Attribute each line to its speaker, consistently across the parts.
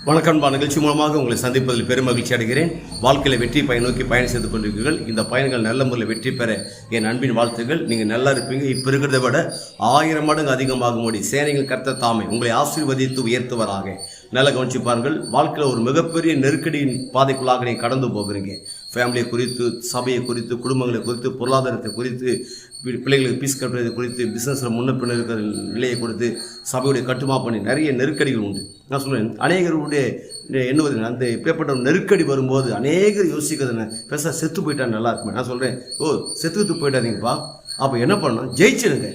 Speaker 1: வணக்கம். நிகழ்ச்சி மூலமாக உங்களை சந்திப்பதில் பெரும் மகிழ்ச்சி அடைகிறேன். வாழ்க்கையில் வெற்றி பயன் நோக்கி பயணம் செய்து கொண்டிருக்கிறீர்கள். இந்த பயணங்கள் நல்ல முறையில் வெற்றி பெற என் அன்பின் வாழ்த்துக்கள். நீங்கள் நல்லா இருப்பீங்க. இப்போ இருக்கிறத விட 1000 மடங்கு அதிகமாகும்படி சேனைகள் கர்த்தர் தாமே உங்களை ஆசீர்வதித்து உயர்த்துவராக. நல்லா கவனிச்சு பாருங்கள். வாழ்க்கையில் ஒரு மிகப்பெரிய நெருக்கடியின் பாதைக்குள்ளாக நீங்கள் கடந்து போகிறீங்க. ஃபேமிலியை குறித்து, சபையை குறித்து, குடும்பங்களை குறித்து, பொருளாதாரத்தை குறித்து, பிள்ளைகளுக்கு பீஸ் கட்டுறது குறித்து, பிஸ்னஸில் முன்ன பின்ன இருக்கிற நிலையை கொடுத்து, சபையுடைய கட்டுமா பண்ணி நிறைய நெருக்கடிகள் உண்டு. நான் சொல்லுவேன், அநேகருடைய எண்ணுவது அந்த இப்பேற்பட்ட நெருக்கடி வரும்போது அநேகர் யோசிக்கிறது பெருசாக செத்து போயிட்டா நல்லா இருக்குமே. நான் சொல்கிறேன், செத்து போயிட்டாதீங்கப்பா. அப்போ என்ன பண்ணணும்? ஜெயிச்சிடுங்க.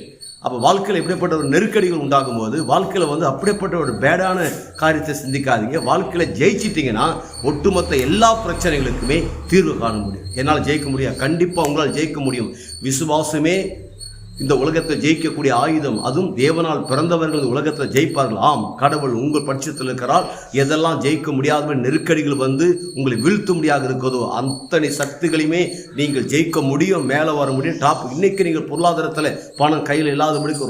Speaker 1: அப்போ வாழ்க்கையில் இப்படிப்பட்ட ஒரு நெருக்கடிகள் உண்டாகும் போது வாழ்க்கையில் அப்படிப்பட்ட ஒரு பேடான காரியத்தை சிந்திக்காதீங்க. வாழ்க்கையில் ஜெயிச்சிட்டிங்கன்னா ஒட்டுமொத்த எல்லா பிரச்சனைகளுக்குமே தீர்வு காண முடியும். என்னால் ஜெயிக்க முடியாது, கண்டிப்பாக உங்களால் ஜெயிக்க முடியும். விசுவாசமே இந்த உலகத்தில் ஜெயிக்கக்கூடிய ஆயுதம். அதுவும் தேவனால் பிறந்தவர்கள் இந்த உலகத்தில் ஜெயிப்பார்கள். ஆம், கடவுள் உங்கள் பட்சத்தில் இருக்கிறால் எதெல்லாம் ஜெயிக்க முடியாத நெருக்கடிகள் வந்து உங்களை வீழ்த்த முடியாது இருக்கிறதோ அத்தனை சக்திகளையுமே நீங்கள் ஜெயிக்க முடியும், மேலே வர முடியும், டாப். இன்னைக்கு நீங்கள் பொருளாதாரத்தில் பணம் கையில் இல்லாதபடிக்கு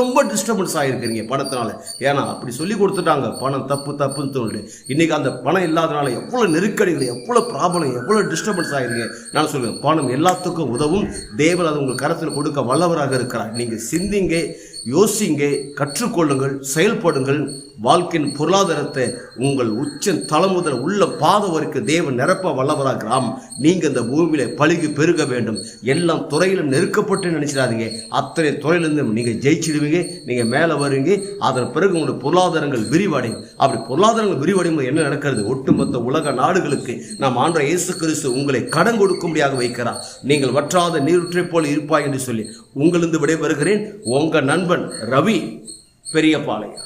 Speaker 1: ரொம்ப டிஸ்டர்பன்ஸ் ஆகிருக்கிறீங்க பணத்தினால. ஏன்னா அப்படி சொல்லி கொடுத்துட்டாங்க, பணம் தப்புன்னு தோணுது. இன்னைக்கு அந்த பணம் இல்லாதனால எவ்வளோ நெருக்கடிகள், எவ்வளோ ப்ராப்ளம், எவ்வளோ டிஸ்டர்பன்ஸ் ஆகிருங்க. நான் சொல்லுவேன், பணம் எல்லாத்துக்கும் உதவும். தேவன் அது உங்களுக்கு கரத்தில் கொடுக்க வல்லவராக இருக்கிறார். நீங்கள் சிந்திங்க, யோசிங்க, கற்றுக்கொள்ளுங்கள், செயல்படுங்கள். வாழ்க்கையின் பொருளாதாரத்தை உங்கள் உச்ச தலைமுதல் உள்ள பாத வரைக்கும் தேவன் நிரப்ப வல்லவராகிறாம். நீங்கள் இந்த பூமியில பழுகி பெருக வேண்டும். எல்லாம் துறையிலும் நெருக்கப்பட்டு நினைச்சிடாதீங்க. அத்தனை துறையிலிருந்து நீங்கள் ஜெயிச்சிடுவீங்க, நீங்கள் மேலே வருவீங்க. அதன் பிறகு உங்களுடைய பொருளாதாரங்கள் விரிவடையும். அப்படி பொருளாதாரங்கள் விரிவடையும் போது என்ன நடக்கிறது? ஒட்டுமொத்த உலக நாடுகளுக்கு நாம் ஆண்டவர் இயேசு கிறிஸ்து உங்களை கடன் கொடுக்கும்படியாக வைக்கிறார். நீங்கள் வற்றாத நீருற்றை போல் இருப்பாய் என்று சொல்லி உங்களிருந்து விடைபெறுகிறேன். உங்கள் நண்பன் ரவி, பெரியபாளையம்.